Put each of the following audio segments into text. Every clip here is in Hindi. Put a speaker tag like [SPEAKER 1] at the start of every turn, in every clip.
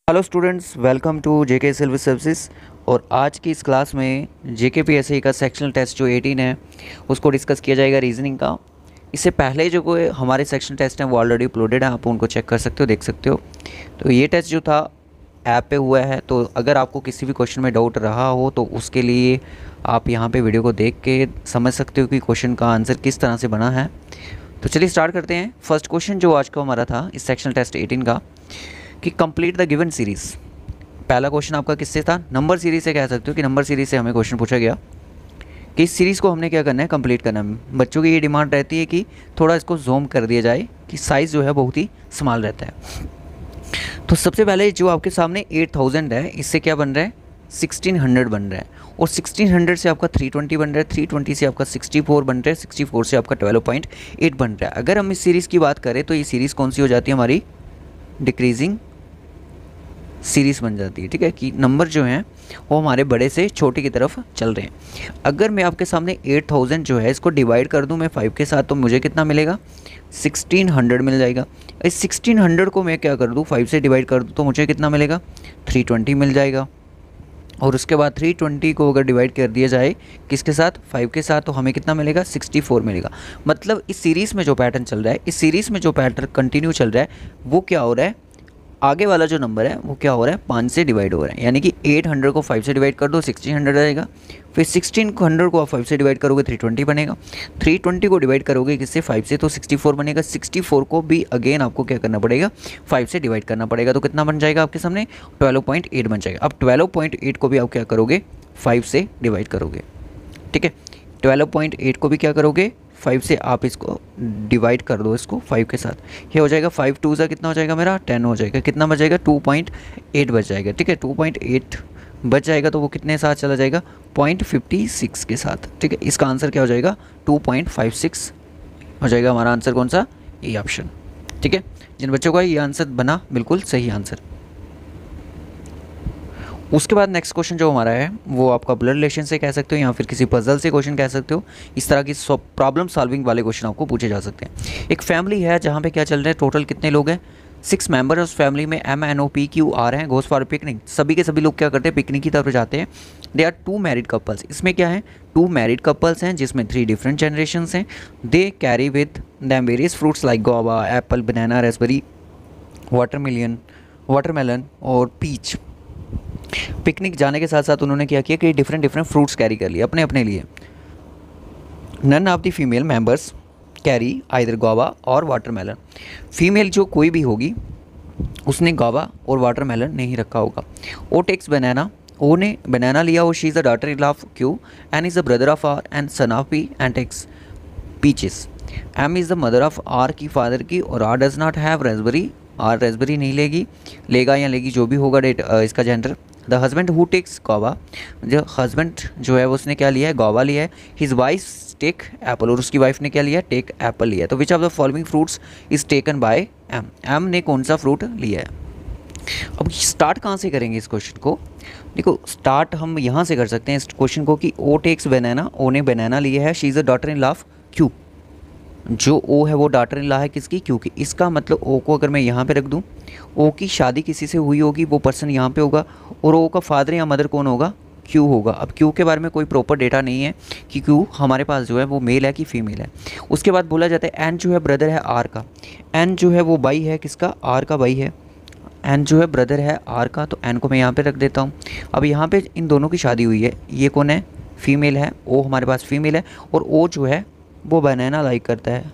[SPEAKER 1] Hello students, welcome to JK civil services. और आज की इस क्लास में जेके पीएससी का सेक्शनल टेस्ट जो 18 है उसको डिस्कस किया जाएगा रीजनिंग का। इससे पहले जो कोई हमारे सेक्शनल टेस्ट हैं वो ऑलरेडी अपलोडेड है, आप उनको चेक कर सकते हो, देख सकते हो। तो ये टेस्ट जो था ऐप पे हुआ है, तो अगर आपको किसी भी क्वेश्चन में डाउट रहा हो तो उसके लिए आप यहाँ पे वीडियो को देख के समझ सकते हो कि क्वेश्चन का आंसर किस तरह से बना है। तो चलिए स्टार्ट करते हैं। फर्स्ट क्वेश्चन जो आज का हमारा था इस सेक्शनल टेस्ट 18 का कि कंप्लीट द गिवन सीरीज़। पहला क्वेश्चन आपका किससे था? नंबर सीरीज़ से कह सकते हो कि नंबर सीरीज़ से हमें क्वेश्चन पूछा गया कि इस सीरीज़ को हमने क्या करना है, कंप्लीट करना है। बच्चों की ये डिमांड रहती है कि थोड़ा इसको जूम कर दिया जाए कि साइज़ जो है बहुत ही स्मॉल रहता है। तो सबसे पहले जो आपके सामने 8000 है, इससे क्या बन रहा है, 1600 बन रहा है। और 1600 से आपका 320 बन रहा है, 320 से आपका 64 बन रहा है, 64 से आपका 12.8 बन रहा है। अगर हम इस सीरीज़ की बात करें तो ये सीरीज़ कौन सी हो जाती है, हमारी डिक्रीजिंग सीरीज़ बन जाती है। ठीक है, कि नंबर जो हैं वो हमारे बड़े से छोटे की तरफ चल रहे हैं। अगर मैं आपके सामने 8000 जो है इसको डिवाइड कर दूं मैं 5 के साथ, तो मुझे कितना मिलेगा, 1600 मिल जाएगा। इस 1600 को मैं क्या कर दूं, 5 से डिवाइड कर दूं तो मुझे कितना मिलेगा, 320 मिल जाएगा। और उसके बाद 320 को अगर डिवाइड कर दिया जाए किसके साथ, 5 के साथ, तो हमें कितना मिलेगा, 64 मिलेगा। मतलब इस सीरीज़ में जो पैटर्न चल रहा है, इस सीरीज़ में जो पैटर्न कंटिन्यू चल रहा है वो क्या हो रहा है, आगे वाला जो नंबर है वो क्या हो रहा है, 5 से डिवाइड हो रहा है। यानी कि 800 को 5 से डिवाइड कर दो, 1600 आएगा। फिर 1600 को आप 5 से डिवाइड करोगे 320 बनेगा। 320 को डिवाइड करोगे किससे, 5 से, तो 64 बनेगा। 64 को भी अगेन आपको क्या करना पड़ेगा, 5 से डिवाइड करना पड़ेगा। तो कितना बन जाएगा आपके सामने, 12.8 बन जाएगा। अब 12.8 को भी आप क्या करोगे, 5 से डिवाइड करोगे। ठीक है, 12.8 को भी क्या करोगे, 5 से आप इसको डिवाइड कर दो, इसको 5 के साथ। ये हो जाएगा 5 2 सा कितना हो जाएगा मेरा, 10 हो जाएगा। कितना बच जाएगा, 2.8 बच जाएगा। ठीक है, 2.8 बच जाएगा तो वो कितने साथ चला जाएगा, 0.56 के साथ। ठीक है, इसका आंसर क्या हो जाएगा, 2.56 हो जाएगा हमारा आंसर। कौन सा, ये ऑप्शन। ठीक है, जिन बच्चों का ये आंसर बना बिल्कुल सही आंसर। उसके बाद नेक्स्ट क्वेश्चन जो हमारा है वो आपका ब्लड रिलेशन से कह सकते हो या फिर किसी पजल से क्वेश्चन कह सकते हो। इस तरह की प्रॉब्लम सॉल्विंग वाले क्वेश्चन आपको पूछे जा सकते हैं। एक फैमिली है जहाँ पे क्या चल रहा है, टोटल कितने लोग हैं, 6 मेंबर है उस फैमिली में। MNOPQR हैं, गोज फॉर पिकनिक। सभी के सभी लोग क्या करते हैं, पिकनिक की तरफ जाते हैं। They are 2 married couples. इसमें क्या है, 2 मैरिड कपल्स हैं जिसमें 3 डिफरेंट जनरेशन्स हैं। They carry with them various fruits like Goa, Apple, banana, raspberry, watermelon और पीच। पिकनिक जाने के साथ साथ उन्होंने क्या किया कि डिफरेंट डिफरेंट फ्रूट्स कैरी कर लिए अपने अपने लिए। None of the female members carry either guava और वाटरमेलन। फीमेल जो कोई भी होगी उसने गोवा और वाटरमेलन नहीं रखा होगा। ओ टेक्स बनाना, ओ ने बनाना लिया, और she is the daughter in law of Q and is the brother of R and son of P and takes peaches. M is the mother of R की फादर की, और R does not have raspberry, R raspberry नहीं लेगी, लेगा या लेगी जो भी होगा डेट इसका gender. The husband who takes guava, जो हस्बैंड जो है उसने क्या लिया है, गोवा लिया है। हिज वाइफ टेक एप्पल, और उसकी वाइफ ने क्या लिया है, टेक एप्पल लिया है। तो which of the following fruits is taken by M, M ने कौन सा फ्रूट लिया है। अब स्टार्ट कहाँ से करेंगे इस क्वेश्चन को, देखो स्टार्ट हम यहाँ से कर सकते हैं इस क्वेश्चन को कि ओ टेक्स बनाना, ओ ने बनाना लिया है। She is the daughter in law of Q, जो ओ है वो डॉटर इन लॉ है किसकी, क्यू की। इसका मतलब ओ को अगर मैं यहाँ पे रख दूँ, ओ की शादी किसी से हुई होगी, वो पर्सन यहाँ पे होगा, और ओ का फादर या मदर कौन होगा, क्यू होगा। अब क्यू के बारे में कोई प्रॉपर डेटा नहीं है कि क्यू हमारे पास जो है वो मेल है कि फीमेल है। उसके बाद बोला जाता है एन जो है ब्रदर है आर का, एन जो है वो भाई है किसका, आर का भाई है। एन जो है ब्रदर है आर का, तो एन को मैं यहाँ पे रख देता हूँ। अब यहाँ पे इन दोनों की शादी हुई है, ये कौन है, फीमेल है, ओ हमारे पास फीमेल है, और ओ जो है वो बनाना लाइक करता है,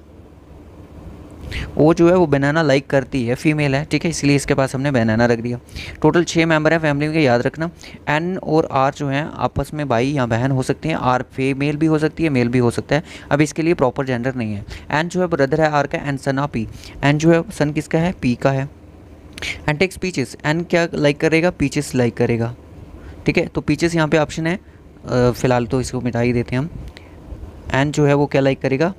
[SPEAKER 1] वो जो है वो बनाना लाइक करती है, फीमेल है। ठीक है, इसलिए इसके पास हमने बनाना रख दिया। टोटल 6 मेंबर हैं फैमिली में, याद रखना। एन और आर जो हैं आपस में भाई या बहन हो सकते हैं, आर फीमेल भी हो सकती है, मेल भी हो सकता है। अब इसके लिए प्रॉपर जेंडर नहीं है। एन जो है ब्रदर है आर का, N son of P, N जो है सन किसका है, पी का है। एंड टेक्स पीचेस, एन क्या लाइक करेगा, पीचेस लाइक करेगा। ठीक है, तो पीचेस यहाँ पे ऑप्शन है, फ़िलहाल तो इसको मिटा ही देते हैं हम। एन जो है वो क्या लाइक करेगा,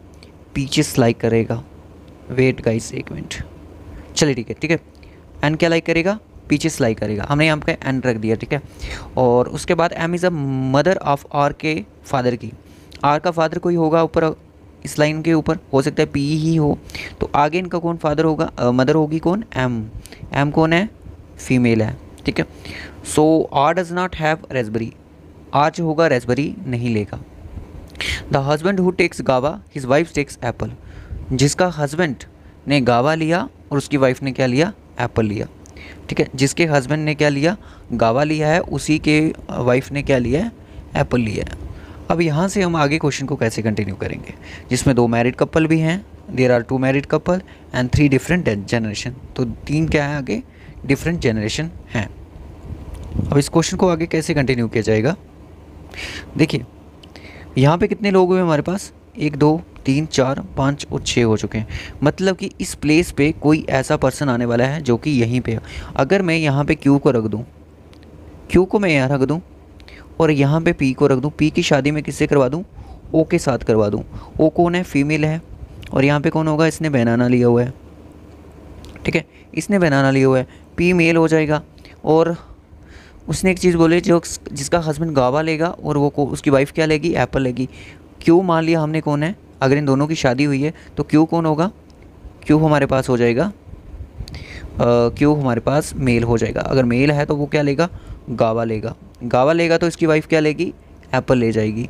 [SPEAKER 1] पीचेस लाइक करेगा। वेट गाइस एक मिनट, चलिए ठीक है, ठीक है। एन क्या लाइक करेगा, पीचेस लाइक करेगा, हमने यहाँ पे एन रख दिया। ठीक है, और उसके बाद M is a mother of R के फादर की, आर का फादर कोई होगा ऊपर इस लाइन के ऊपर, हो सकता है पी ही हो, तो आगे इनका कौन फादर होगा, मदर होगी कौन, एम। एम कौन है, फीमेल है, ठीक है। So R does not have raspberry, R जो होगा रेस्बेरी नहीं लेगा। The husband who takes guava his wife takes apple, जिसका हस्बैंड ने गावा लिया और उसकी वाइफ ने क्या लिया, एप्पल लिया, ठीक है। जिसके हस्बैंड ने क्या लिया, गावा लिया है, उसी के वाइफ ने क्या लिया है, एप्पल लिया है। अब यहाँ से हम आगे क्वेश्चन को कैसे कंटिन्यू करेंगे, जिसमें 2 मैरिड कपल भी हैं, there are 2 married couple and 3 different generation, तो 3 क्या है आगे, डिफरेंट जनरेशन हैं। अब इस क्वेश्चन को आगे कैसे कंटिन्यू किया जाएगा, देखिए यहाँ पे कितने लोग हुए हमारे पास, 1 2 3 4 5 और 6 हो चुके हैं। मतलब कि इस प्लेस पे कोई ऐसा पर्सन आने वाला है जो कि यहीं पे है। अगर मैं यहाँ पे क्यू को रख दूँ, क्यू को मैं यहाँ रख दूँ और यहाँ पे पी को रख दूँ, पी की शादी मैं किससे करवा दूँ, ओ के साथ करवा दूँ। ओ कौन है, फीमेल है, और यहाँ पे कौन होगा, इसने बनाना लिया हुआ है, ठीक है, इसने बनाना लिया हुआ है, पी मेल हो जाएगा। और उसने एक चीज़ बोली, जो जिसका हस्बैंड गावा लेगा और वो को उसकी वाइफ क्या लेगी, एप्पल लेगी। क्यू मान लिया हमने कौन है, अगर इन दोनों की शादी हुई है तो क्यू कौन होगा, क्यू हमारे पास हो जाएगा, क्यू हमारे पास मेल हो जाएगा। अगर मेल है तो वो क्या लेगा, गावा लेगा, गावा लेगा तो इसकी वाइफ क्या लेगी, एप्पल ले जाएगी,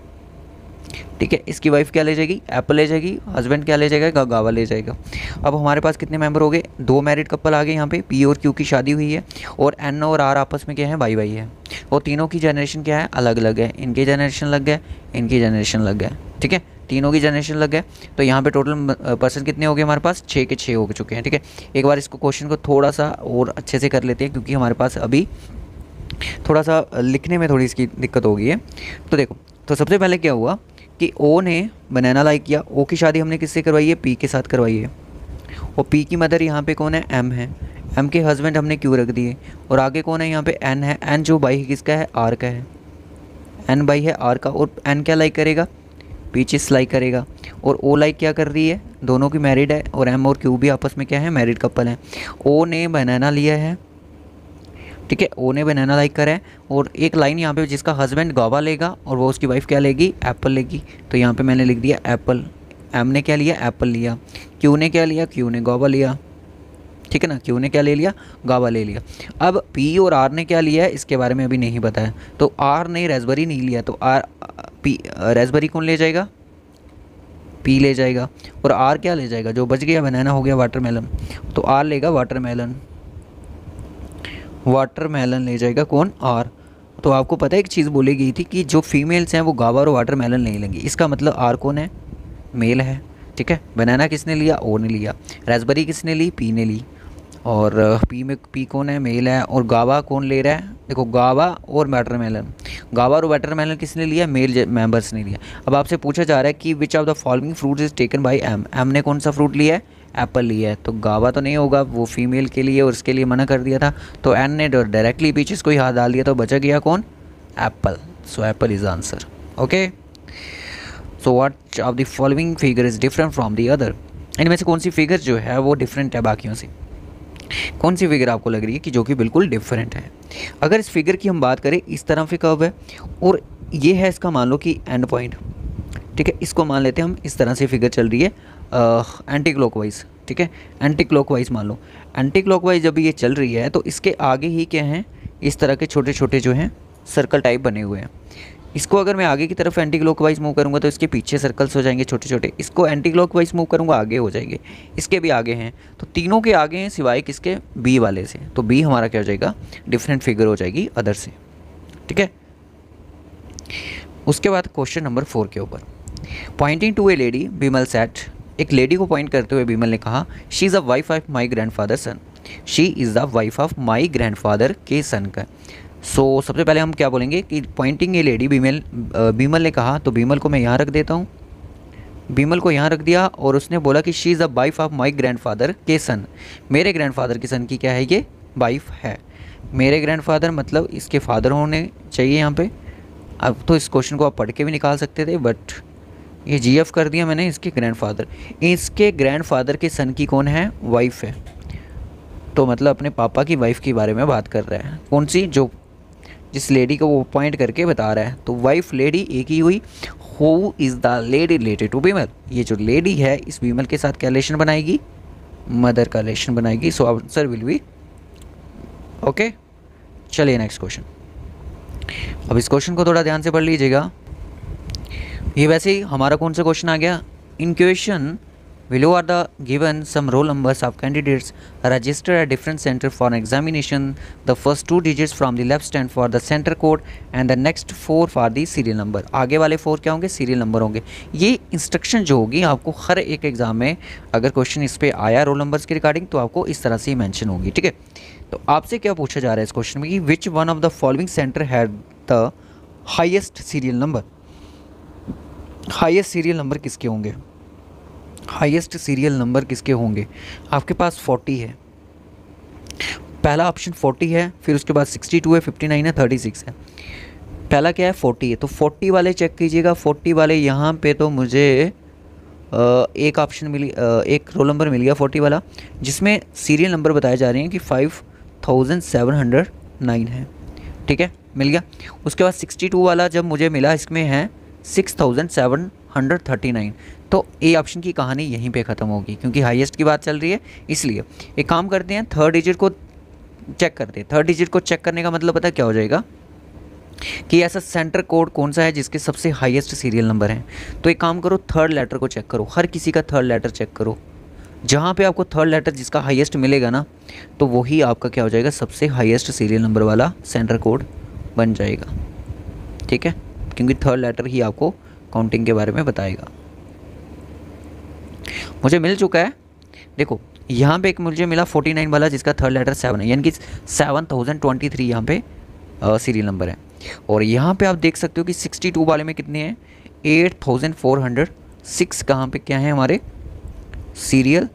[SPEAKER 1] ठीक है। इसकी वाइफ क्या ले जाएगी, एप्पल ले जाएगी, हस्बैंड क्या ले जाएगा, गावा ले जाएगा। अब हमारे पास कितने मेंबर हो गए, 2 मैरिड कपल आ गए यहाँ पे, पी और क्यू की शादी हुई है, और एन और आर आपस में क्या है, भाई भाई है, और तीनों की जनरेशन क्या है, अलग अलग है। इनके जनरेशन लग गए, इनकी जनरेशन लग गए, ठीक है, तीनों की जनरेशन लग गए। तो यहाँ पे टोटल पर्सन कितने हो गए हमारे पास, 6 के 6 हो चुके हैं, ठीक है। एक बार इसको क्वेश्चन को थोड़ा सा और अच्छे से कर लेते हैं, क्योंकि हमारे पास अभी थोड़ा सा लिखने में थोड़ी इसकी दिक्कत हो गई है। तो देखो, तो सबसे पहले क्या हुआ कि ओ ने बनाना लाइक किया, ओ की शादी हमने किससे करवाई है, पी के साथ करवाई है, और पी की मदर यहाँ पे कौन है, एम है, एम के हस्बैंड हमने क्यू रख दिए, और आगे कौन है यहाँ पे, एन है, एन जो बाई किसका है, आर का है, एन बाई है आर का, और एन क्या लाइक करेगा, पी चीज लाइक करेगा, और ओ लाइक क्या कर रही है, दोनों की मैरिड है, और एम और क्यू भी आपस में क्या है, मैरिड कपल है। ओ ने बनाना लिया है, ठीक है, ओ ने बनाना लाइक करा है, और एक लाइन यहाँ पे, जिसका हस्बैंड गावा लेगा और वो उसकी वाइफ क्या लेगी, एप्पल लेगी, तो यहाँ पे मैंने लिख दिया एप्पल। एम ने क्या लिया, एप्पल लिया, क्यू ने क्या लिया, क्यू ने गावा लिया, ठीक है ना, क्यू ने क्या ले लिया, गावा ले लिया। अब पी और आर ने क्या लिया है, इसके बारे में अभी नहीं पता है, तो आर ने रेस्बेरी नहीं लिया, तो आर पी रेस्बेरी कौन ले जाएगा, पी ले जाएगा, और आर क्या ले जाएगा, जो बच गया बनाना हो गया वाटरमेलन, तो आर लेगा वाटरमेलन, वाटरमेलन ले जाएगा कौन, आर। तो आपको पता है एक चीज़ बोली गई थी कि जो फीमेल्स हैं वो गावा और वाटरमेलन नहीं लेंगी, इसका मतलब आर कौन है, मेल है, ठीक है। बनाना किसने लिया, ओ ने लिया, रेस्बेरी किसने ली, पी ने ली, और पी में पी कौन है, मेल है, और गावा कौन ले रहा है, देखो गावा और वाटरमेलन, गावा और वाटरमेलन किसने लिया, मेल मेंबर्स ने लिया। अब आपसे पूछा जा रहा है कि which of the following fruits is taken by M, M ने कौन सा फ्रूट लिया है, एप्पल लिया है, तो गावा तो नहीं होगा, वो फीमेल के लिए और उसके लिए मना कर दिया था, तो एन ने डायरेक्टली पीछे को ही हाथ डाल दिया, तो बचा गया कौन, Apple. So Apple is answer, okay. So what of the following figure is different from the other, इनमें से कौन सी फिगर जो है वो डिफरेंट है बाकियों से, कौन सी फिगर आपको लग रही है कि जो कि बिल्कुल डिफरेंट है। अगर इस फिगर की हम बात करें, इस तरफ से कर्व है और ये है इसका मान लो कि एंड पॉइंट, ठीक है, इसको मान लेते हैं हम, इस तरह से फिगर चल रही है एंटी क्लॉकवाइज, ठीक है, एंटी क्लॉकवाइज मान लो। एंटी क्लॉकवाइज जब ये चल रही है तो इसके आगे ही क्या हैं, इस तरह के छोटे छोटे जो हैं सर्कल टाइप बने हुए हैं। इसको अगर मैं आगे की तरफ एंटी क्लॉकवाइज मूव करूँगा तो इसके पीछे सर्कल्स हो जाएंगे छोटे छोटे, इसको एंटी क्लॉकवाइज मूव करूँगा आगे हो जाएंगे, इसके भी आगे हैं, तो तीनों के आगे हैं सिवाय किसके, बी वाले से, तो बी हमारा क्या हो जाएगा, डिफरेंट फिगर हो जाएगी अदर से, ठीक है। उसके बाद क्वेश्चन नंबर 4 के ऊपर, pointing to a lady Bimal said, एक लेडी को पॉइंट करते हुए बिमल ने कहा, she is the wife of my grandfather son, she is the wife of my grandfather के सन का। सो सबसे पहले हम क्या बोलेंगे कि पॉइंटिंग ए लेडी बिमल ने कहा, तो बिमल को मैं यहाँ रख देता हूँ, बिमल को यहाँ रख दिया, और उसने बोला कि she is the wife of my grandfather के सन, मेरे ग्रैंडफादर के सन की क्या है, ये वाइफ है। मेरे ग्रैंडफादर मतलब इसके फादर होने चाहिए यहाँ पे। अब तो इस क्वेश्चन को आप पढ़ के भी निकाल सकते थे, बट ये जीएफ कर दिया मैंने, इसके ग्रैंडफादर, इसके ग्रैंडफादर के सन की कौन है, वाइफ है, तो मतलब अपने पापा की वाइफ के बारे में बात कर रहा है, कौन सी, जो जिस लेडी को वो पॉइंट करके बता रहा है, तो वाइफ लेडी एक ही हुई। Who is the lady related to Bimal, ये जो लेडी है इस बिमल के साथ क्या रिलेशन बनाएगी, मदर का रिलेशन बनाएगी। So answer will be okay, चलिए नेक्स्ट क्वेश्चन। अब इस क्वेश्चन को थोड़ा ध्यान से पढ़ लीजिएगा। ये वैसे ही हमारा कौन सा क्वेश्चन आ गया, इन question below are the given some roll numbers of candidates registered at different center for an examination. The first 2 digits from the left stand for the center code and the next 4 for the serial number. आगे वाले 4 क्या होंगे, सीरियल नंबर होंगे। ये इंस्ट्रक्शन जो होगी आपको हर एक एग्जाम में अगर क्वेश्चन इस पे आया रोल नंबर्स के रिगार्डिंग तो आपको इस तरह से ही मेंशन होगी, ठीक है। तो आपसे क्या पूछा जा रहा है इस क्वेश्चन में कि which one of the following centre had the highest serial number. Highest serial number किसके होंगे, हाईएस्ट सीरियल नंबर किसके होंगे। आपके पास 40 है, पहला ऑप्शन 40 है, फिर उसके बाद 62 है, 59 है, 36 है। पहला क्या है, 40 है, तो 40 वाले चेक कीजिएगा। 40 वाले यहाँ पे तो मुझे एक ऑप्शन मिली, एक रोल नंबर मिल गया 40 वाला, जिसमें सीरियल नंबर बताए जा रहे हैं कि 5709 है, ठीक है, मिल गया। उसके बाद 62 वाला जब मुझे मिला इसमें है 6739। तो ए ऑप्शन की कहानी यहीं पे ख़त्म होगी क्योंकि हाईएस्ट की बात चल रही है। इसलिए एक काम करते हैं, थर्ड डिजिट को चेक करते हैं। थर्ड डिजिट को चेक करने का मतलब पता क्या हो जाएगा कि ऐसा सेंटर कोड कौन सा है जिसके सबसे हाईएस्ट सीरियल नंबर हैं। तो एक काम करो, थर्ड लेटर को चेक करो, हर किसी का थर्ड लेटर चेक करो। जहाँ पे आपको थर्ड लेटर जिसका हाईएस्ट मिलेगा ना, तो वही आपका क्या हो जाएगा, सबसे हाईएस्ट सीरियल नंबर वाला सेंटर कोड बन जाएगा, ठीक है, क्योंकि थर्ड लेटर ही आपको काउंटिंग के बारे में बताएगा। मुझे मिल चुका है, देखो यहाँ पे एक मुझे मिला 49 वाला जिसका थर्ड लेटर 7 है, यानी कि 7023 यहाँ पे सीरियल नंबर है। और यहाँ पे आप देख सकते हो कि 62 वाले में कितने हैं, 8406 कहाँ पे क्या है हमारे सीरियल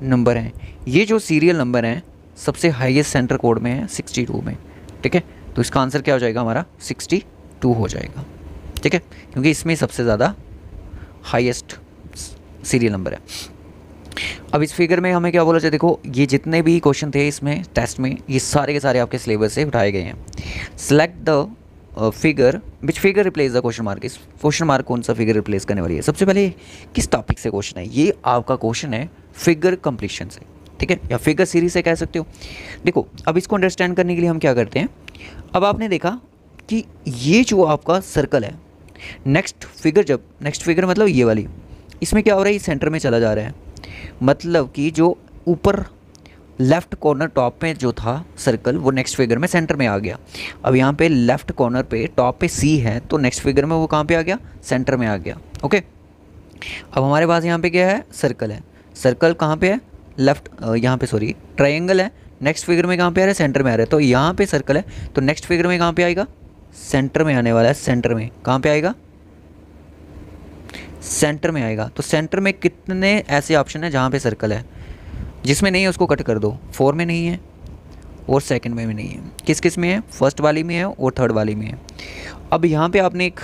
[SPEAKER 1] नंबर हैं। ये जो सीरियल नंबर हैं सबसे हाईएस्ट सेंटर कोड में है 62 में, ठीक है। तो इसका आंसर क्या हो जाएगा हमारा 62 हो जाएगा, ठीक है, क्योंकि इसमें सबसे ज़्यादा हाईएस्ट सीरियल नंबर है। अब इस फिगर में हमें क्या बोला जाए, देखो ये जितने भी क्वेश्चन थे इसमें टेस्ट में, ये सारे के सारे आपके सिलेबस से उठाए गए हैं। Select the figure which figure replace the question mark. इस क्वेश्चन मार्क कौन सा फिगर रिप्लेस करने वाली है। सबसे पहले किस टॉपिक से क्वेश्चन है, ये आपका क्वेश्चन है फिगर कंप्लीशन से, ठीक है, या फिगर सीरीज से कह सकते हो। देखो अब इसको अंडरस्टैंड करने के लिए हम क्या करते हैं, अब आपने देखा कि ये जो आपका सर्कल है, नेक्स्ट फिगर मतलब ये वाली, इसमें क्या हो रहा है, ये सेंटर में चला जा रहा है, मतलब कि जो ऊपर लेफ़्ट कॉर्नर टॉप में जो था सर्कल वो नेक्स्ट फिगर में सेंटर में आ गया। अब यहाँ पे लेफ़्ट कॉर्नर पे टॉप पे सी है तो नेक्स्ट फिगर में वो कहाँ पे आ गया, सेंटर में आ गया, ओके। अब हमारे पास यहाँ पे क्या है, सर्कल है, सर्कल कहाँ पे है, लेफ्ट यहाँ पे सॉरी ट्रायंगल है, नेक्स्ट फिगर में कहाँ पे आ रहा है, सेंटर में आ रहा है। तो यहाँ पे सर्कल है तो नेक्स्ट फिगर में कहाँ पे आएगा, सेंटर में आने वाला है, सेंटर में कहाँ पे आएगा, सेंटर में आएगा। तो सेंटर में कितने ऐसे ऑप्शन है जहाँ पे सर्कल है, जिसमें नहीं है उसको कट कर दो। 4 में नहीं है और सेकंड में भी नहीं है, किस किस में है, फर्स्ट वाली में है और थर्ड वाली में है। अब यहाँ पे आपने एक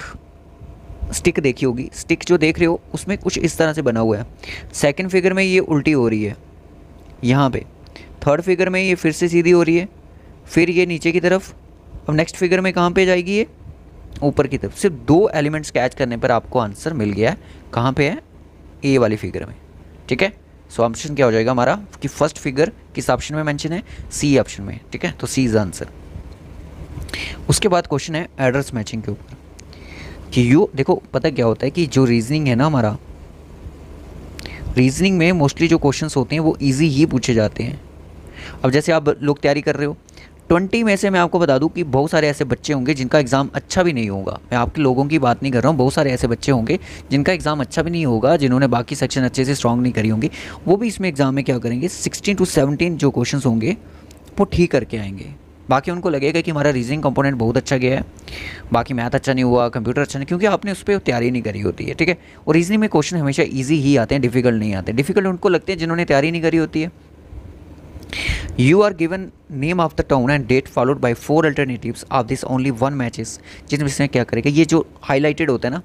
[SPEAKER 1] स्टिक देखी होगी, स्टिक जो देख रहे हो उसमें कुछ इस तरह से बना हुआ है। सेकंड फिगर में ये उल्टी हो रही है यहाँ पे, थर्ड फिगर में ये फिर से सीधी हो रही है, फिर ये नीचे की तरफ। अब नेक्स्ट फिगर में कहाँ पे जाएगी, ये ऊपर की तरफ। सिर्फ 2 एलिमेंट्स कैच करने पर आपको आंसर मिल गया है, कहाँ पे है, ए वाली फिगर में, ठीक है। सो ऑप्शन क्या हो जाएगा हमारा कि फर्स्ट फिगर किस ऑप्शन में मेंशन है, सी ऑप्शन में, ठीक है, तो सी इज आंसर। उसके बाद क्वेश्चन है एड्रेस मैचिंग के ऊपर कि यू देखो पता क्या होता है कि जो रीजनिंग है ना हमारा, रीजनिंग में मोस्टली जो क्वेश्चंस होते हैं वो इजी ही पूछे जाते हैं। अब जैसे आप लोग तैयारी कर रहे हो, 20 में से मैं आपको बता दूं कि बहुत सारे ऐसे बच्चे होंगे जिनका एग्ज़ाम अच्छा भी नहीं होगा। मैं आपके लोगों की बात नहीं कर रहा हूँ, बहुत सारे ऐसे बच्चे होंगे जिनका एग्ज़ाम अच्छा भी नहीं होगा, जिन्होंने बाकी सेक्शन अच्छे से स्ट्रॉन्ग नहीं करी होंगी, वो भी इसमें एग्ज़ाम में क्या करेंगे, 16 to 17 जो क्वेश्चन होंगे वो ठीक करके आएंगे। बाकी उनको लगेगा कि हमारा रीजनिंग कंपोनेंट बहुत अच्छा गया है, बाकी मैथ अच्छा नहीं हुआ, कंप्यूटर अच्छा नहीं, क्योंकि आपने उस पर तैयारी नहीं करी होती है, ठीक है। और रीजनिंग में क्वेश्चन हमेशा ईजी ही आते हैं, डिफिकल्ट नहीं आते। डिफिकल्ट उनको लगते हैं जिन्होंने तैयारी नहीं करी होती है। You are given name of the town and date followed by 4 alternatives of this only one matches, जिसमें क्या करेगा, ये जो हाईलाइटेड होता है ना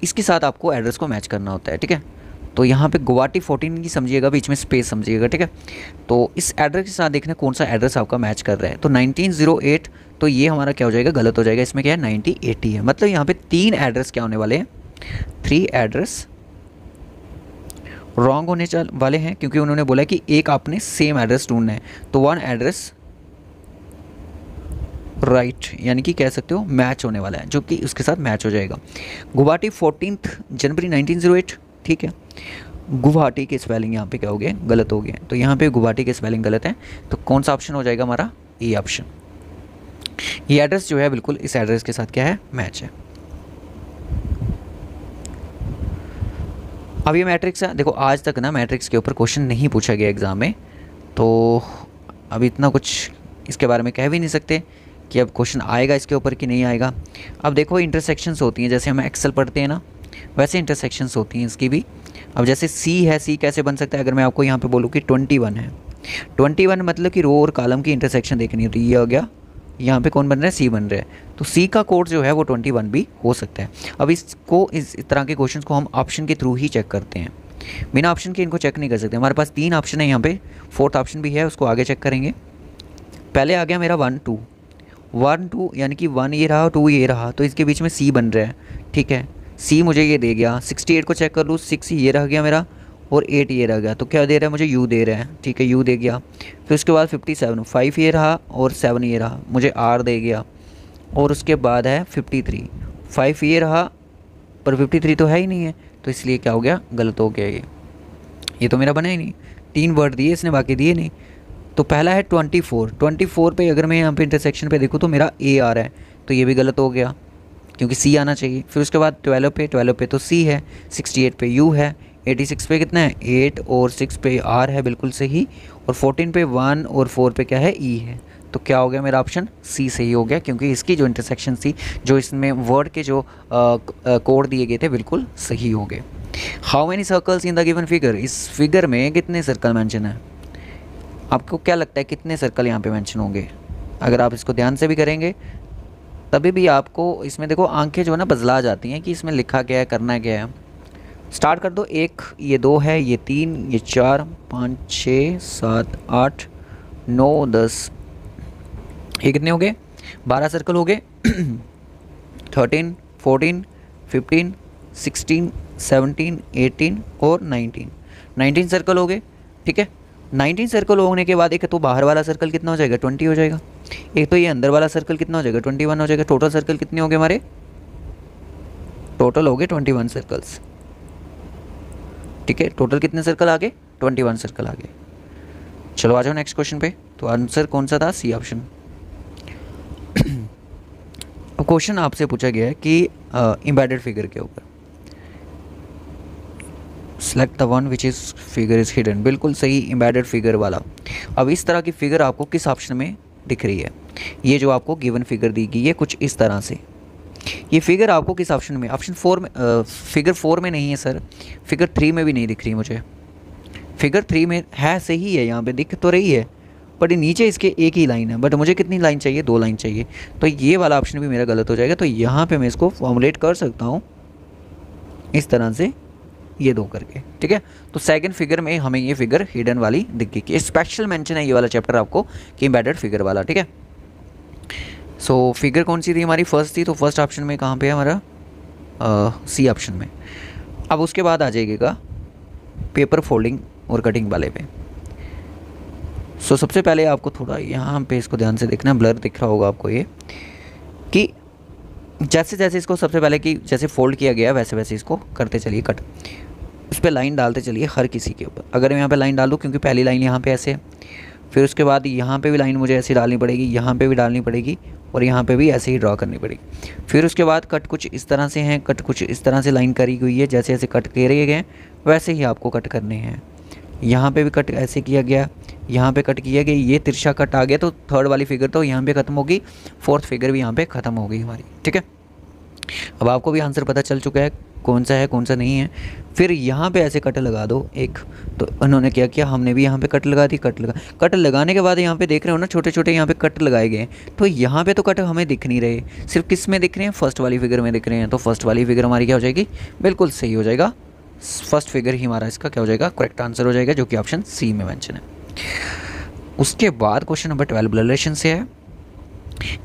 [SPEAKER 1] इसके साथ आपको एड्रेस को मैच करना होता है, ठीक है। तो यहाँ पे गुवाहाटी 14 की समझिएगा, बीच में स्पेस समझिएगा, ठीक है। तो इस एड्रेस के साथ देखना कौन सा एड्रेस आपका मैच कर रहा है। तो 1908 तो ये हमारा क्या हो जाएगा, गलत हो जाएगा। इसमें क्या है 9080 है, मतलब यहाँ पे 3 एड्रेस क्या होने वाले हैं, 3 एड्रेस रॉन्ग होने वाले हैं, क्योंकि उन्होंने बोला कि एक आपने सेम एड्रेस ढूंढना है। तो 1 एड्रेस राइट, यानी कि कह सकते हो मैच होने वाला है, जो कि उसके साथ मैच हो जाएगा। गुवाहाटी 14 जनवरी 1908, ठीक है। गुवाहाटी के स्पेलिंग यहाँ पे क्या हो गया, गलत हो गया, तो यहाँ पे गुवाहाटी के स्पेलिंग गलत है, तो कौन सा ऑप्शन हो जाएगा हमारा, ए ऑप्शन। ये एड्रेस जो है बिल्कुल इस एड्रेस के साथ क्या है, मैच है। अब ये मैट्रिक्स है, देखो आज तक ना मैट्रिक्स के ऊपर क्वेश्चन नहीं पूछा गया एग्ज़ाम में, तो अभी इतना कुछ इसके बारे में कह भी नहीं सकते कि अब क्वेश्चन आएगा इसके ऊपर कि नहीं आएगा। अब देखो इंटरसेक्शंस होती हैं, जैसे हम एक्सेल पढ़ते हैं ना, वैसे इंटरसेक्शंस होती हैं इसकी भी। अब जैसे सी है, सी कैसे बन सकता है, अगर मैं आपको यहाँ पे बोलूँ कि 21 है, 21 मतलब कि रो और कॉलम की इंटरसेक्शन देखनी होती है, ये हो गया, यहाँ पे कौन बन रहा है, सी बन रहा है, तो सी का कोड जो है वो 21 भी हो सकता है। अब इसको इस तरह के क्वेश्चन को हम ऑप्शन के थ्रू ही चेक करते हैं, बिना ऑप्शन के इनको चेक नहीं कर सकते। हमारे पास 3 ऑप्शन है यहाँ पे, 4th ऑप्शन भी है, उसको आगे चेक करेंगे। पहले आ गया मेरा 1 2, 1 2 यानी कि 1 ये रहा, 2 ये रहा, तो इसके बीच में सी बन रहा है, ठीक है। सी मुझे ये दे गया, 68 को चेक कर लूँ, 6 ये रह गया मेरा और 8 ये रह गया, तो क्या दे रहा है मुझे, यू दे रहा है, ठीक है, यू दे गया। फिर उसके बाद 57, 5 ये रहा और 7 ये रहा, मुझे आर दे गया। और उसके बाद है 53, 5 ये रहा पर 53 तो है ही नहीं है, तो इसलिए क्या हो गया, गलत हो गया ये तो मेरा बना ही नहीं। 3 वर्ड दिए इसने, बाकी दिए नहीं। तो पहला है 24, 24 पे अगर मैं यहाँ पे इंटरसेक्शन पे देखूँ तो मेरा ए आ रहा है, तो ये भी गलत हो गया क्योंकि सी आना चाहिए। फिर उसके बाद 12 पे तो सी है, 68 पे यू है, 86 पे कितना है 8 और 6 पे आर है, बिल्कुल सही। और 14 पे 1 और 4 पे क्या है, ई है। तो क्या हो गया मेरा ऑप्शन सी सही हो गया, क्योंकि इसकी जो इंटरसेक्शन थी, जो इसमें वर्ड के जो कोड दिए गए थे, बिल्कुल सही हो गए। How many circles in the given figure, इस फिगर में कितने सर्कल मेंशन है, आपको क्या लगता है कितने सर्कल यहाँ पे मेंशन होंगे। अगर आप इसको ध्यान से भी करेंगे तभी भी आपको इसमें देखो आंखें जो है ना बदला जाती हैं कि इसमें लिखा क्या है, करना क्या है। स्टार्ट कर दो, 1 ये 2 है, ये 3 ये 4 5 6 7 8 9 10, ये कितने हो गए, 12 सर्कल हो गए। 13 14 15 16 17 18 और 19 सर्कल हो गए, ठीक है। 19 सर्कल होने के बाद एक तो बाहर वाला सर्कल कितना हो जाएगा, 20 हो जाएगा। एक तो ये अंदर वाला सर्कल कितना हो जाएगा, 21 हो जाएगा। टोटल सर्कल कितने हो गए हमारे, टोटल हो गए 21 सर्कल्स, ठीक है। टोटल कितने सर्कल आ गए, 21 सर्कल आ गए। चलो आ जाओ नेक्स्ट क्वेश्चन पे। तो आंसर कौन सा था, सी ऑप्शन। अब क्वेश्चन आपसे पूछा गया है कि एम्बेडेड फिगर के ऊपर, select the one which is figure is hidden, बिल्कुल सही, एम्बेडेड फिगर वाला। अब इस तरह की फिगर आपको किस ऑप्शन में दिख रही है, ये जो आपको गिवन फिगर दी गई है कुछ इस तरह से, ये फिगर आपको किस ऑप्शन में, ऑप्शन 4 में, फिगर 4 में नहीं है सर, फिगर 3 में भी नहीं दिख रही मुझे। फिगर 3 में है, सही है, यहाँ पे दिख तो रही है, बट नीचे इसके एक ही लाइन है, बट मुझे कितनी लाइन चाहिए, 2 लाइन चाहिए, तो ये वाला ऑप्शन भी मेरा गलत हो जाएगा। तो यहाँ पे मैं इसको फॉर्मुलेट कर सकता हूँ इस तरह से, ये 2 करके, ठीक है। तो सेकंड फिगर में हमें ये फिगर हिडन वाली दिख गई, कि स्पेशल मेंशन है ये वाला चैप्टर आपको कि एम्बेडेड फिगर वाला, ठीक है। सो फिगर कौन सी थी हमारी, फर्स्ट थी, तो फर्स्ट ऑप्शन में कहाँ पे है हमारा, सी ऑप्शन में। अब उसके बाद आ जाएगा पेपर फोल्डिंग और कटिंग वाले पे। सो सबसे पहले आपको थोड़ा यहाँ पे इसको ध्यान से देखना, ब्लर दिख रहा होगा आपको ये, कि जैसे जैसे इसको सबसे पहले कि जैसे फोल्ड किया गया वैसे वैसे इसको करते चलिए कट, उस पर लाइन डालते चलिए हर किसी के ऊपर। अगर मैं यहाँ पे लाइन डालूँ, क्योंकि पहली लाइन यहाँ पे ऐसे है, फिर उसके बाद यहाँ पे भी लाइन मुझे ऐसी डालनी पड़ेगी, यहाँ पे भी डालनी पड़ेगी और यहाँ पे भी ऐसे ही ड्रॉ करनी पड़ेगी। फिर उसके बाद कट कुछ इस तरह से हैं, कट कुछ इस तरह से लाइन करी हुई है, जैसे जैसे कट किए गए वैसे ही आपको कट करने हैं। यहाँ पे भी कट ऐसे किया गया, यहाँ पे कट किया गया, ये तिरछा कट आ गया, तो थर्ड वाली फिगर तो यहाँ पे ख़त्म होगी, फोर्थ फिगर भी यहाँ पे ख़त्म हो गई हमारी, ठीक है। अब आपको भी आंसर पता चल चुका है कौन सा है कौन सा नहीं है। फिर यहाँ पे ऐसे कट लगा दो एक, तो उन्होंने क्या किया, हमने भी यहाँ पे कट लगा दी, कट लगाने के बाद यहाँ पे देख रहे हो ना छोटे छोटे यहाँ पे कट लगाए गए, तो यहाँ पे तो कट हमें दिख नहीं रहे, सिर्फ किस में दिख रहे हैं, फर्स्ट वाली फिगर में दिख रहे हैं। तो फर्स्ट वाली फिगर हमारी क्या हो जाएगी, बिल्कुल सही हो जाएगा, फर्स्ट फिगर ही हमारा इसका क्या हो जाएगा, करेक्ट आंसर हो जाएगा, जो कि ऑप्शन सी में मेंशन है। उसके बाद क्वेश्चन नंबर 12 ब्लड रिलेशन से है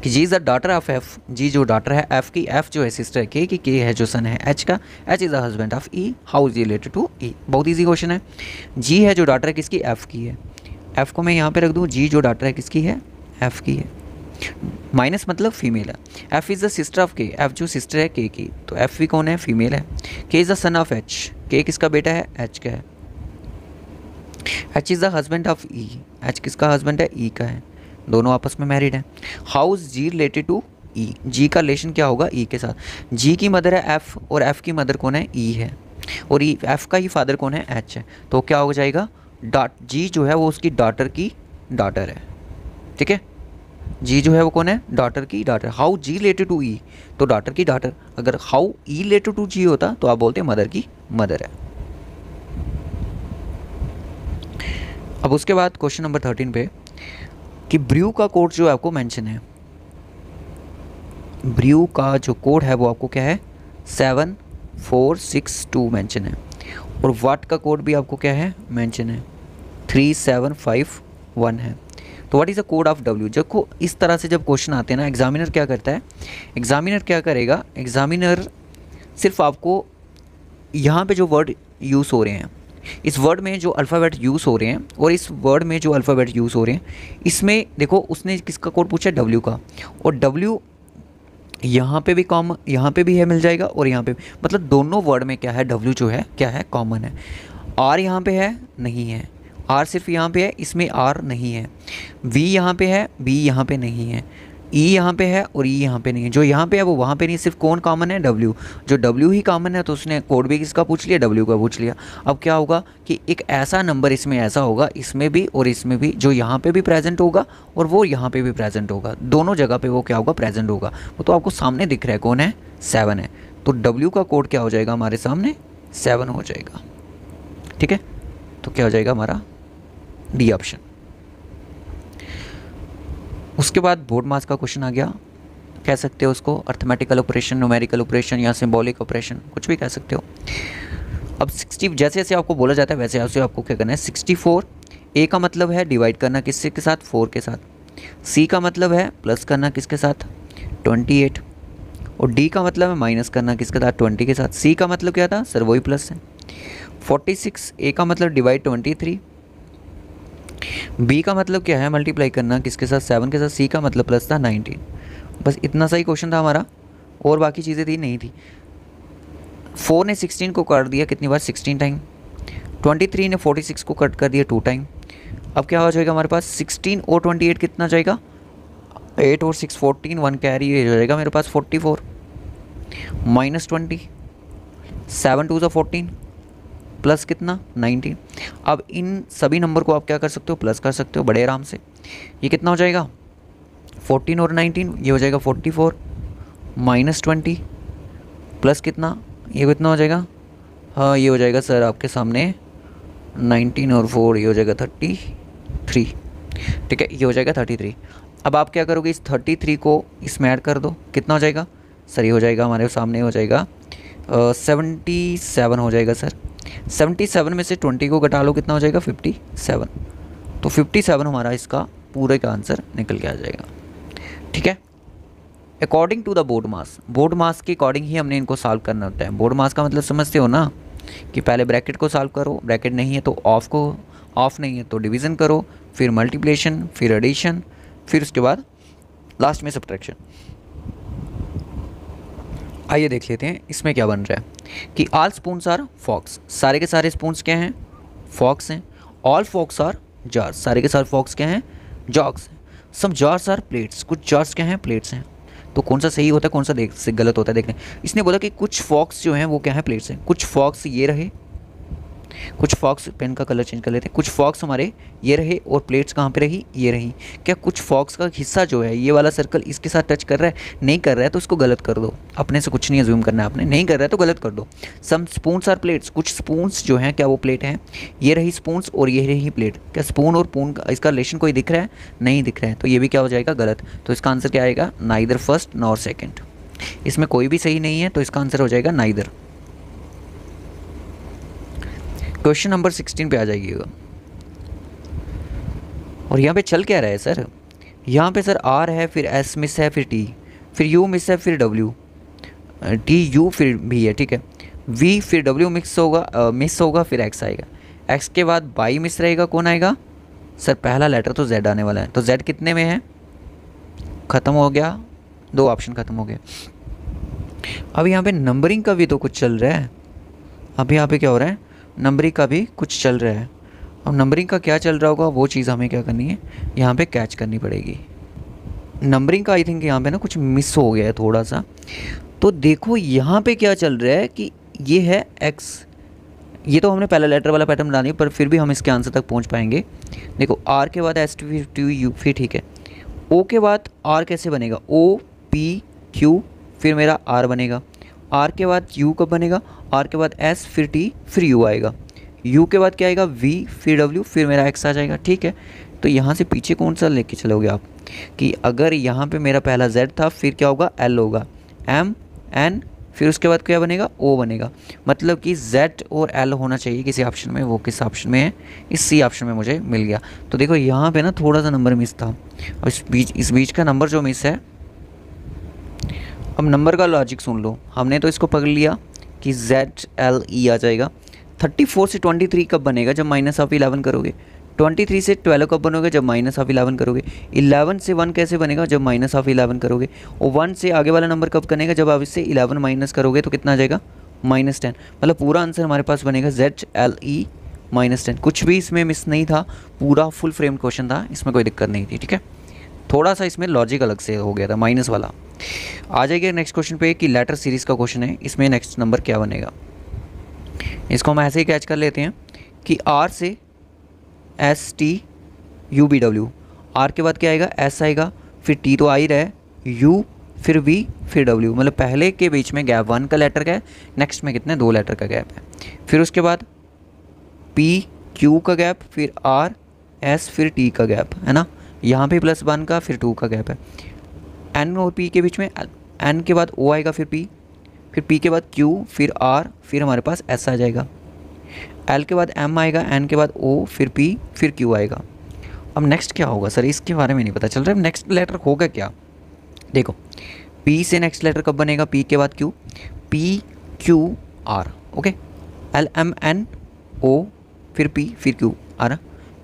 [SPEAKER 1] कि G is the daughter of F, G जो डॉटर है एफ की, एफ जो है सिस्टर के की, के है जो सन है एच का, H is the husband of E, how is related to E. बहुत ईजी क्वेश्चन है। जी है जो डॉटर है किसकी, एफ की है, एफ को मैं यहाँ पे रख दूँ, जी जो डॉटर है किसकी है, एफ की है। माइनस मतलब फीमेल है। F is the sister of के, एफ जो सिस्टर है के की, तो एफ भी कौन है, फीमेल है। K is the son of H, K किसका बेटा है, एच का है। H is the husband of E, H किसका हस्बैंड है, ई का है, दोनों आपस में मैरिड हैं। How is G related to E, G का रिलेशन क्या होगा, ई के साथ। जी की मदर है एफ, और एफ की मदर कौन है, ई है, और ई एफ का ही फादर कौन है, एच है। तो क्या हो जाएगा, डॉट जी जो है वो उसकी डॉटर की डॉटर है, ठीक है। जी जो है वो कौन है, डॉटर की daughter. How G related to E, तो डॉटर की डॉटर। अगर how E related to G होता तो आप बोलते मदर की मदर है। अब उसके बाद क्वेश्चन नंबर 13 पे कि ब्रू का कोड जो आपको मेंशन है, ब्रू का जो कोड है वो आपको क्या है, 7462 मेंशन है, और वाट का कोड भी आपको क्या है, मेंशन है, 3751 है। तो what is the code of W. जब इस तरह से जब क्वेश्चन आते हैं ना, एग्जामिनर क्या करता है, एग्जामिनर क्या करेगा, एग्जामिनर सिर्फ आपको यहाँ पे जो वर्ड यूज़ हो रहे हैं, इस वर्ड में जो अल्फ़ाबेट यूज़ हो रहे हैं और इस वर्ड में जो अल्फ़ाबेट यूज़ हो रहे हैं, इसमें देखो उसने किसका कोड पूछा, डब्ल्यू का, और डब्ल्यू यहाँ पे भी कॉमन, यहाँ पे भी है मिल जाएगा, और यहाँ पे भी, मतलब दोनों वर्ड में क्या है, डब्ल्यू जो है क्या है, कॉमन है। आर यहाँ पे है, नहीं है, आर सिर्फ यहाँ पे है, इसमें आर नहीं है। वी यहाँ पे है, बी यहाँ पे नहीं है, ई यहाँ पे है और ई यहाँ पे नहीं है। जो यहाँ पे है वो वहाँ पे नहीं है, सिर्फ कौन कॉमन है, डब्ल्यू। जो डब्ल्यू ही कॉमन है तो उसने कोड भी किसका पूछ लिया, डब्ल्यू का पूछ लिया। अब क्या होगा कि एक ऐसा नंबर इसमें ऐसा होगा, इसमें भी और इसमें भी, जो यहाँ पे भी प्रेजेंट होगा और वो यहाँ पे भी प्रेजेंट होगा, दोनों जगह पे वो क्या होगा, प्रेजेंट होगा। वो तो आपको सामने दिख रहा है, कौन है, 7 है। तो डब्ल्यू का कोड क्या हो जाएगा हमारे सामने, 7 हो जाएगा, ठीक है। तो क्या हो जाएगा हमारा डी ऑप्शन। उसके बाद बोर्ड मास का क्वेश्चन आ गया, कह सकते हो उसको अर्थमेटिकल ऑपरेशन, न्यूमेरिकल ऑपरेशन या सिंबॉलिक ऑपरेशन, कुछ भी कह सकते हो। अब 60 जैसे जैसे आपको बोला जाता है वैसे वैसे आपको क्या करना है, 64 ए का मतलब है डिवाइड करना किससे के साथ, 4 के साथ। सी का मतलब है प्लस करना किसके साथ, 28, और डी का मतलब है माइनस करना किसके साथ, 20 के साथ। सी का मतलब क्या था सर, वही प्लस है। 46 ए का मतलब डिवाइड 23, बी का मतलब क्या है, मल्टीप्लाई करना किसके साथ, 7 के साथ। सी का मतलब प्लस था 19। बस इतना सा ही क्वेश्चन था हमारा, और बाकी चीज़ें थी नहीं थी। 4 ने 16 को काट दिया कितनी बार, 16 टाइम। 23 ने 46 को कट कर दिया 2 टाइम। अब क्या हो जाएगा हमारे पास, 16 और 28 कितना जाएगा, 8 और 6 14, 1 कैरी हो जाएगा मेरे पास 44 माइनस 20, 7 2 14 प्लस कितना 19। अब इन सभी नंबर को आप क्या कर सकते हो, प्लस कर सकते हो बड़े आराम से। ये कितना हो जाएगा 14 और 19, ये हो जाएगा 44 माइनस 20 प्लस कितना, ये कितना हो जाएगा, हाँ ये हो जाएगा सर आपके सामने 19 और 4, ये हो जाएगा 33, ठीक है, ये हो जाएगा 33। अब आप क्या करोगे, इस 33 को इसमें ऐड कर दो, कितना हो जाएगा सर, ये हो जाएगा हमारे सामने हो जाएगा 77 हो जाएगा सर। 77 में से 20 को घटा लो, कितना हो जाएगा 57। तो 57 हमारा इसका पूरे का आंसर निकल के आ जाएगा, ठीक है। According to the board mass, board mass के अकॉर्डिंग ही हमने इनको सॉल्व करना होता है। बोर्ड मास का मतलब समझते हो ना, कि पहले ब्रैकेट को सॉल्व करो, ब्रैकेट नहीं है तो ऑफ नहीं है तो डिवीज़न करो, फिर मल्टीप्लिकेशन, फिर एडिशन, फिर उसके बाद लास्ट में सब्ट्रैक्शन। आइए देख लेते हैं इसमें क्या बन रहा है कि ऑल स्पून्स आर फॉक्स, सारे के सारे स्पून्स क्या हैं, फॉक्स हैं। ऑल फॉक्स आर जार्स, सारे के सारे फॉक्स क्या हैं, जॉग्स हैं। सम जार्स आर प्लेट्स, कुछ जार्स क्या हैं, प्लेट्स हैं। तो कौन सा सही होता है, कौन सा से गलत होता है देखने। इसने बोला कि कुछ फॉक्स जो हैं वो क्या है, प्लेट्स हैं। कुछ फॉक्स ये रहे, कुछ फॉक्स, पेन का कलर चेंज कर लेते हैं, कुछ फॉक्स हमारे ये रहे और प्लेट्स कहाँ पे रही, ये रही। क्या कुछ फॉक्स का हिस्सा जो है, ये वाला सर्कल इसके साथ टच कर रहा है, नहीं कर रहा है तो उसको गलत कर दो। अपने से कुछ नहीं अज्यूम करना है आपने, नहीं कर रहा है तो गलत कर दो। सम स्पून्स आर प्लेट्स, कुछ स्पून्स जो हैं क्या वो प्लेट हैं। ये रही स्पून्स और ये रही प्लेट। क्या स्पून और पून का इसका रिलेशन कोई दिख रहा है, नहीं दिख रहा है, तो ये भी क्या हो जाएगा गलत। तो इसका आंसर क्या आएगा, नाइदर फर्स्ट नॉर सेकेंड। इसमें कोई भी सही नहीं है तो इसका आंसर हो जाएगा नाइदर। क्वेश्चन नंबर 16 पे आ जाइएगा, और यहाँ पे चल क्या रहा है सर, यहाँ पे सर आर है, फिर एस मिस है, फिर टी, फिर यू मिस है, फिर डब्ल्यू, टी यू फिर भी है, ठीक है। वी फिर डब्ल्यू मिस होगा, फिर एक्स आएगा। एक्स के बाद बाई मिस रहेगा, कौन आएगा सर, पहला लेटर तो जेड आने वाला है। तो जेड कितने में है, ख़त्म हो गया, 2 ऑप्शन ख़त्म हो गए। अब यहाँ पे नंबरिंग का भी तो कुछ चल रहा है। अब यहाँ पे क्या हो रहा है, नंबरिंग का भी कुछ चल रहा है। अब नंबरिंग का क्या चल रहा होगा वो चीज़ हमें क्या करनी है, यहाँ पे कैच करनी पड़ेगी। नंबरिंग का आई थिंक यहाँ पे ना कुछ मिस हो गया है थोड़ा सा। तो देखो यहाँ पे क्या चल रहा है कि ये है x, ये तो हमने पहला लेटर वाला पैटर्न बना दिया, पर फिर भी हम इसके आंसर तक पहुँच पाएंगे। देखो r के बाद s फिर t u, फिर ठीक है। o के बाद r कैसे बनेगा, o p q फिर मेरा r बनेगा। r के बाद u कब बनेगा, r के बाद s फिर t फिर u आएगा। u के बाद क्या आएगा, v फिर w फिर मेरा x आ जाएगा। ठीक है, तो यहाँ से पीछे कौन सा लेके चलोगे आप कि अगर यहाँ पे मेरा पहला z था, फिर क्या होगा, l होगा, m n फिर उसके बाद क्या बनेगा, o बनेगा। मतलब कि z और l होना चाहिए किसी ऑप्शन में, वो किस ऑप्शन में है, इस सी ऑप्शन में मुझे मिल गया। तो देखो यहाँ पे ना थोड़ा सा नंबर मिस था, और इस बीच का नंबर जो मिस है। अब नंबर का लॉजिक सुन लो, हमने तो इसको पकड़ लिया कि z l e आ जाएगा। 34 से 23 कब बनेगा, जब -11 करोगे। 23 से 12 कब बनोगे, जब -11 करोगे। 11 से 1 कैसे बनेगा, जब -11 करोगे। और 1 से आगे वाला नंबर कब बनेगा, जब आप इससे 11 माइनस करोगे तो कितना आ जाएगा, -10। मतलब पूरा आंसर हमारे पास बनेगा z l e -10। कुछ भी इसमें मिस नहीं था, पूरा फुल फ्रेम क्वेश्चन था, इसमें कोई दिक्कत नहीं थी। ठीक है, थोड़ा सा इसमें लॉजिक अलग से हो गया था, माइनस वाला। आ जाएगा नेक्स्ट क्वेश्चन पे कि लेटर सीरीज़ का क्वेश्चन है, इसमें नेक्स्ट नंबर क्या बनेगा। इसको हम ऐसे ही कैच कर लेते हैं कि R से S T U B W, R के बाद क्या आएगा, S आएगा, फिर T तो आ ही रहा है, U फिर V फिर W। मतलब पहले के बीच में गैप 1 का लेटर का है, नेक्स्ट में कितने 2 लेटर का गैप है। फिर उसके बाद P Q का गैप, फिर R S फिर T का गैप है ना, यहाँ पे +1 का फिर 2 का गैप है। N और P के बीच में N के बाद O आएगा, फिर P के बाद Q फिर R फिर हमारे पास S आ जाएगा। L के बाद M आएगा, N के बाद O फिर P फिर Q आएगा। अब नेक्स्ट क्या होगा सर, इसके बारे में नहीं पता चल रहा है, नेक्स्ट लेटर होगा क्या। देखो P से नेक्स्ट लेटर कब बनेगा, P के बाद Q, P Q R, okay. L M N O फिर P फिर Q R,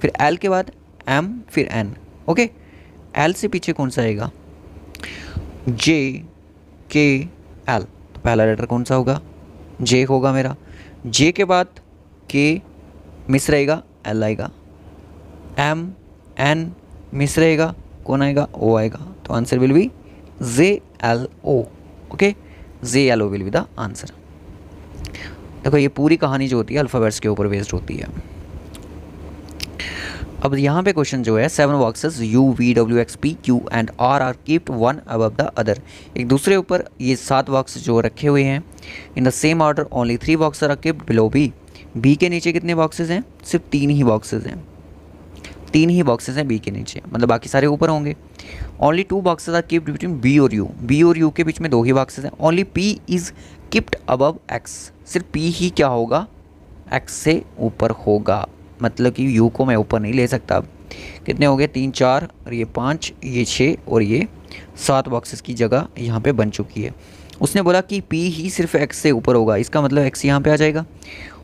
[SPEAKER 1] फिर L के बाद M फिर N, ओके। L से पीछे कौन सा आएगा, J K L। पहला लेटर कौन सा होगा, J होगा मेरा। J के बाद K मिस रहेगा, L आएगा। M N मिस रहेगा, कौन आएगा, O आएगा। तो answer will be JLO, okay. JLO will be the answer. देखो ये पूरी कहानी जो होती है अल्फ़ाबेट्स के ऊपर बेस्ड होती है। अब यहाँ पे क्वेश्चन जो है 7 boxes U V W X P Q and R are kept one above the other. एक दूसरे ऊपर ये 7 बॉक्स जो रखे हुए हैं in the same order, only 3 box are kept below B। B के नीचे कितने बॉक्सेस हैं, सिर्फ 3 ही बॉक्सेस हैं, 3 ही बॉक्सेस हैं B के नीचे, मतलब बाकी सारे ऊपर होंगे। Only 2 boxes are kept between B और U। B और U के बीच में 2 ही बॉक्सेस हैं। Only P is keeped above X। सिर्फ P ही क्या होगा, X से ऊपर होगा। मतलब कि U को मैं ऊपर नहीं ले सकता। अब कितने हो गए, 3 4 और ये 5 ये 6 और ये 7 बॉक्सेस की जगह यहाँ पे बन चुकी है। उसने बोला कि P ही सिर्फ X से ऊपर होगा, इसका मतलब X यहाँ पे आ जाएगा।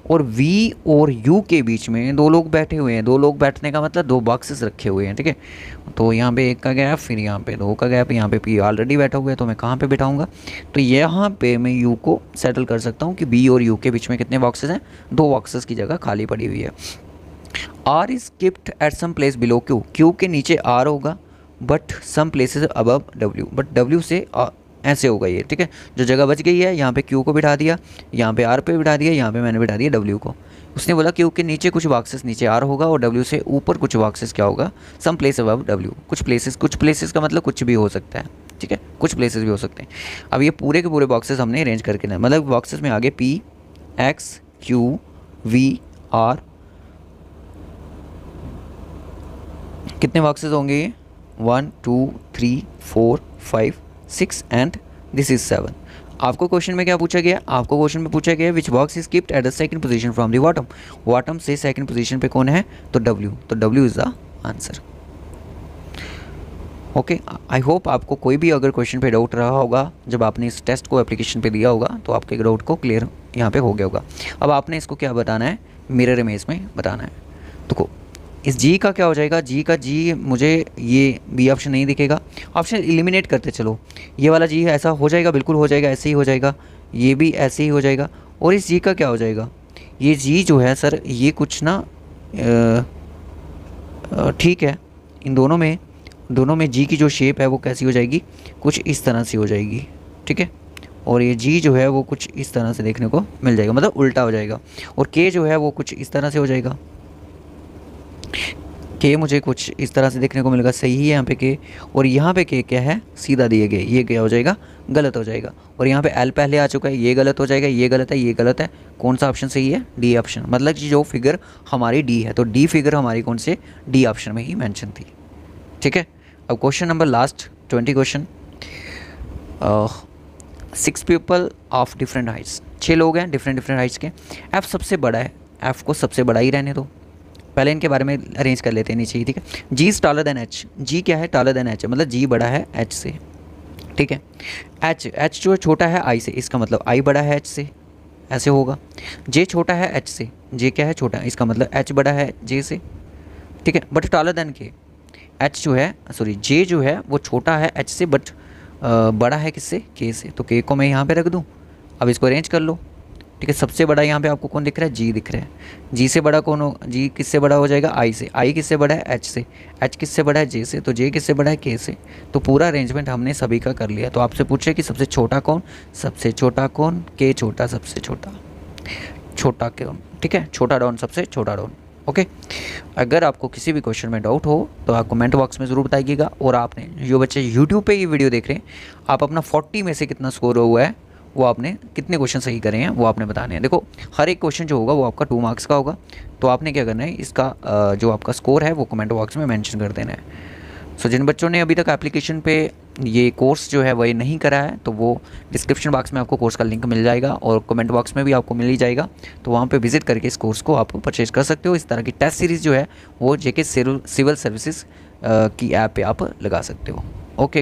[SPEAKER 1] और V और U के बीच में 2 लोग बैठे हुए हैं, 2 लोग बैठने का मतलब 2 बॉक्सेस रखे हुए हैं, ठीक है। तो यहाँ पे 1 का गैप, फिर यहाँ पे 2 का गैप, यहाँ पे P ऑलरेडी बैठा हुआ है, तो मैं कहाँ पे बैठाऊँगा। तो यहाँ पे मैं U को सेटल कर सकता हूँ कि B और U के बीच में कितने बॉक्सेस हैं, 2 बॉक्सेस की जगह खाली पड़ी हुई है। R is kept at some place below Q। Q के नीचे R होगा, but some places above W। But W से ऐसे होगा ये, ठीक है। जो जगह बच गई है यहाँ पे Q को बिठा दिया, यहाँ पे R पे बिठा दिया, यहाँ पे मैंने बिठा दिया W को। उसने बोला Q के नीचे कुछ बॉक्सेस नीचे R होगा और W से ऊपर कुछ बॉक्सेस क्या होगा, सम प्लेस अबव W। कुछ प्लेसेस का मतलब कुछ भी हो सकता है, ठीक है, कुछ प्लेसेस भी हो सकते हैं। अब ये पूरे के पूरे बॉक्सेस हमने अरेंज करके ना, मतलब बॉक्सेस में आगे P X Q V R, कितने बॉक्सेस होंगे ये, 1 2 3 4 5 6 एंड दिस इज 7। आपको क्वेश्चन में क्या पूछा गया, आपको क्वेश्चन में पूछा गया which box is kept at the second position from the bottom. Bottom से सेकंड पोजीशन पे कौन है, तो W। तो W is the answer, okay. I hope आपको कोई भी अगर क्वेश्चन पे डाउट रहा होगा, जब आपने इस टेस्ट को एप्लीकेशन पे दिया होगा, तो आपके डाउट को क्लियर यहाँ पे हो गया होगा। अब आपने इसको क्या बताना है, मिरर इमेज में बताना है। तो इस जी का क्या हो जाएगा, जी का जी मुझे ये बी ऑप्शन नहीं दिखेगा, ऑप्शन एलिमिनेट करते चलो, ये वाला जी ऐसा हो जाएगा, बिल्कुल हो जाएगा, ऐसे ही हो जाएगा, ये भी ऐसे ही हो जाएगा। और इस जी का क्या हो जाएगा, ये जी जो है सर ये कुछ ना ठीक है, इन दोनों में जी की जो शेप है वो कैसी हो जाएगी, कुछ इस तरह से हो जाएगी, ठीक है। और ये जी जो है वो कुछ इस तरह से देखने को मिल जाएगा, मतलब उल्टा हो जाएगा। और के जो है वो कुछ इस तरह से हो जाएगा, के मुझे कुछ इस तरह से देखने को मिलेगा, सही है यहाँ पे के। और यहाँ पे के क्या है, सीधा दिए गए, ये क्या हो जाएगा, गलत हो जाएगा। और यहाँ पे एल पहले आ चुका है, ये गलत हो जाएगा, ये गलत है, ये गलत है। कौन सा ऑप्शन सही है, डी ऑप्शन, मतलब कि जो फिगर हमारी डी है, तो डी फिगर हमारी कौन से, डी ऑप्शन में ही मैंशन थी, ठीक है। अब question number last 20 question. 6 people of different Heights, 6 लोग हैं डिफरेंट हाइट्स के, एफ सबसे बड़ा है, एफ को सबसे बड़ा ही रहने दो, पहले इनके बारे में अरेंज कर लेते हैं नीचे ही, ठीक है। जी इज़ टॉलर देन एच, जी क्या है, टॉलर देन एच, मतलब जी बड़ा है एच से, ठीक है। एच जो है छोटा है आई से, इसका मतलब आई बड़ा है एच से, ऐसे होगा। जे छोटा है एच से, जे क्या है, छोटा है, इसका मतलब एच बड़ा है जे से, ठीक है। बट टॉलर देन के, एच जो है सॉरी जे जो है वो छोटा है एच से, बट बड़ा है किससे, के से, तो के को मैं यहाँ पे रख दूँ। अब इसको अरेंज कर लो, ठीक है। सबसे बड़ा यहाँ पे आपको कौन दिख रहा है, जी दिख रहा है। जी से बड़ा कौन हो, जी किससे बड़ा हो जाएगा, आई से, आई किससे बड़ा है, एच से, एच किससे बड़ा है, जे से, तो जे किससे बड़ा है, के से। तो पूरा अरेंजमेंट हमने सभी का कर लिया। तो आपसे पूछे कि सबसे छोटा कौन, सबसे छोटा कौन, के छोटा, सबसे छोटा, छोटा कौन, ठीक है, छोटा डाउन, सबसे छोटा डाउन, ओके। अगर आपको किसी भी क्वेश्चन में डाउट हो तो आप कमेंट बॉक्स में ज़रूर बताइएगा। और आपने जो बच्चे यूट्यूब पे ये वीडियो देख रहे हैं, आप अपना 40 में से कितना स्कोर हुआ है, वो आपने कितने क्वेश्चन सही करे हैं वो आपने बताने हैं। देखो हर एक क्वेश्चन जो होगा वो आपका 2 मार्क्स का होगा, तो आपने क्या करना है, इसका जो आपका स्कोर है वो कमेंट बॉक्स में मेंशन कर देना है। सो जिन बच्चों ने अभी तक एप्लीकेशन पे ये कोर्स जो है वही नहीं करा है, तो वो डिस्क्रिप्शन बॉक्स में आपको कोर्स का लिंक मिल जाएगा और कमेंट बॉक्स में भी आपको मिल ही जाएगा, तो वहाँ पे विजिट करके इस कोर्स को आप परचेज कर सकते हो। इस तरह की टेस्ट सीरीज़ जो है वो जेके सिविल सर्विसेज की ऐप पे आप लगा सकते हो, ओके।